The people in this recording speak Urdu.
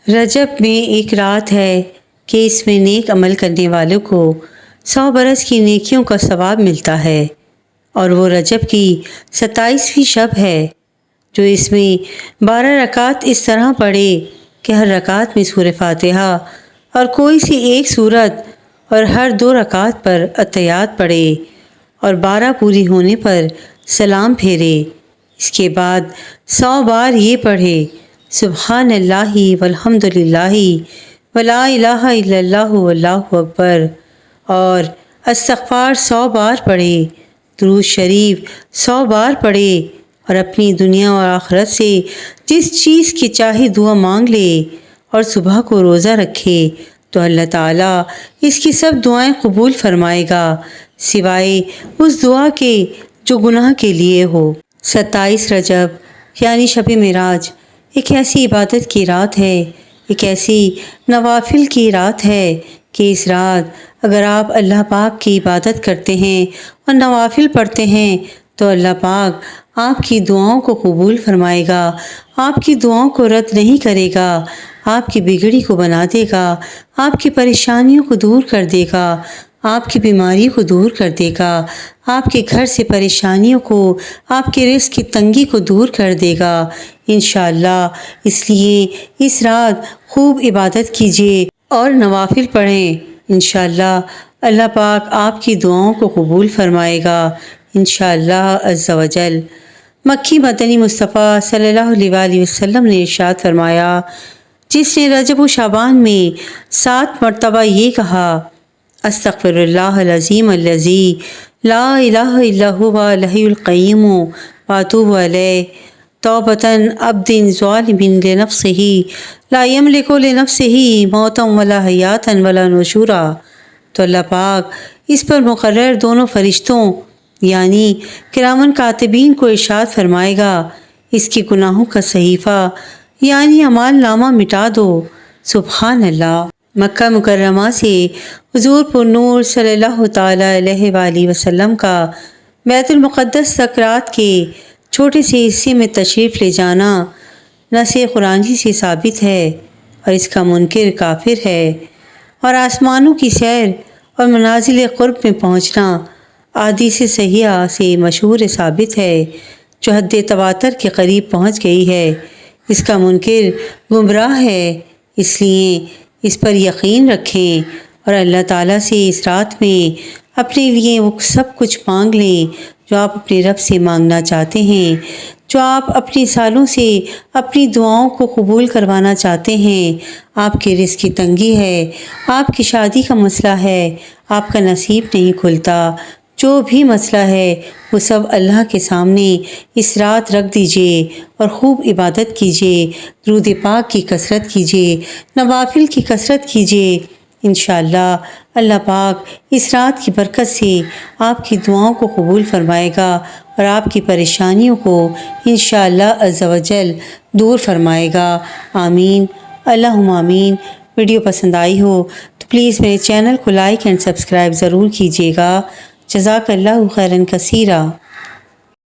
رجب میں ایک رات ہے کہ اس میں نیک عمل کرنے والوں کو 100 برس کی نیکیوں کا ثواب ملتا ہے، اور وہ رجب کی 27ویں شب ہے جو اس میں 12 رکعت اس طرح پڑھے کہ ہر رکعت میں سورہ فاتحہ اور کوئی سی ایک سورت، اور ہر 2 رکعت پر اتحیات پڑھے اور 12 پوری ہونے پر سلام پھیرے۔ اس کے بعد 100 بار یہ پڑھے سبحان اللہ والحمد للہ ولا الہ الا اللہ واللہ اکبر، اور استغفار 100 بار پڑھے، درود شریف 100 بار پڑھے، اور اپنی دنیا اور آخرت سے جس چیز کی چاہے دعا مانگ لے، اور صبح کو روزہ رکھے تو اللہ تعالیٰ اس کی سب دعائیں قبول فرمائے گا سوائے اس دعا کے جو گناہ کے لیے ہو۔ 27 رجب یعنی شب معراج ایک ایسی عبادت کی رات ہے، ایک ایسی نوافل کی رات ہے کہ اس رات اگر آپ اللہ پاک کی عبادت کرتے ہیں اور نوافل پڑھتے ہیں تو اللہ پاک آپ کی دعاؤں کو قبول فرمائے گا، آپ کی دعاؤں کو رد نہیں کرے گا، آپ کی بگڑی کو بنا دے گا، آپ کی پریشانیوں کو دور کر دے گا، آپ کی بیماری کو دور کر دے گا، آپ کے گھر سے پریشانیوں کو، آپ کے رزق کی تنگی کو دور کر دے گا انشاءاللہ۔ اس لیے اس رات خوب عبادت کیجیے اور نوافل پڑھیں، انشاءاللہ اللہ پاک آپ کی دعاؤں کو قبول فرمائے گا انشاءاللہ عز و جل۔ مکی مدنی مصطفیٰ صلی اللہ علیہ وسلم نے ارشاد فرمایا، جس نے رجب و شعبان میں 7 مرتبہ یہ کہا استغفر اللہ العظیم الذی لا الہ الا هو الحی القیوم واتوب الیہ توبۃ عبد ظالم لنفسہ لا یملک لنفسہ موتا ولا حیاتا ولا نشورا، تو اللہ پاک اس پر مقرر دونوں فرشتوں یعنی کرامن کاتبین کو ارشاد فرمائے گا، اس کے گناہوں کا صحیفہ یعنی اعمال نامہ مٹا دو۔ سبحان اللہ۔ مکہ مکرمہ سے حضور پر نور صلی اللہ تعالیٰ علیہ وآلہ وسلم کا بیت المقدس تک رات کے چھوٹے سے حصے میں تشریف لے جانا نص قرآنی سے ثابت ہے، اور اس کا منکر کافر ہے، اور آسمانوں کی سیر اور منازل قرب میں پہنچنا احادیث صحیحہ سے مشہور ثابت ہے جو حد تواتر کے قریب پہنچ گئی ہے۔ اس کا منکر گمراہ ہے، اس لیے اس پر یقین رکھیں اور اللہ تعالیٰ سے اس رات میں اپنے لیے وہ سب کچھ مانگ لیں جو آپ اپنے رب سے مانگنا چاہتے ہیں، جو آپ اپنی سالوں سے اپنی دعاؤں کو قبول کروانا چاہتے ہیں۔ آپ کے رزق کی تنگی ہے، آپ کی شادی کا مسئلہ ہے، آپ کا نصیب نہیں کھلتا، جو بھی مسئلہ ہے وہ سب اللہ کے سامنے اس رات رکھ دیجئے اور خوب عبادت کیجئے، درود پاک کی کثرت کیجئے، نوافل کی کثرت کیجئے، انشاءاللہ اللہ پاک اس رات کی برکت سے آپ کی دعاؤں کو قبول فرمائے گا اور آپ کی پریشانیوں کو انشاءاللہ عز و جل دور فرمائے گا۔ آمین اللہم آمین۔ ویڈیو پسند آئی ہو تو پلیز میرے چینل کو لائک اینڈ سبسکرائب ضرور کیجیے گا۔ جزاک اللہ خیرا کثیرا۔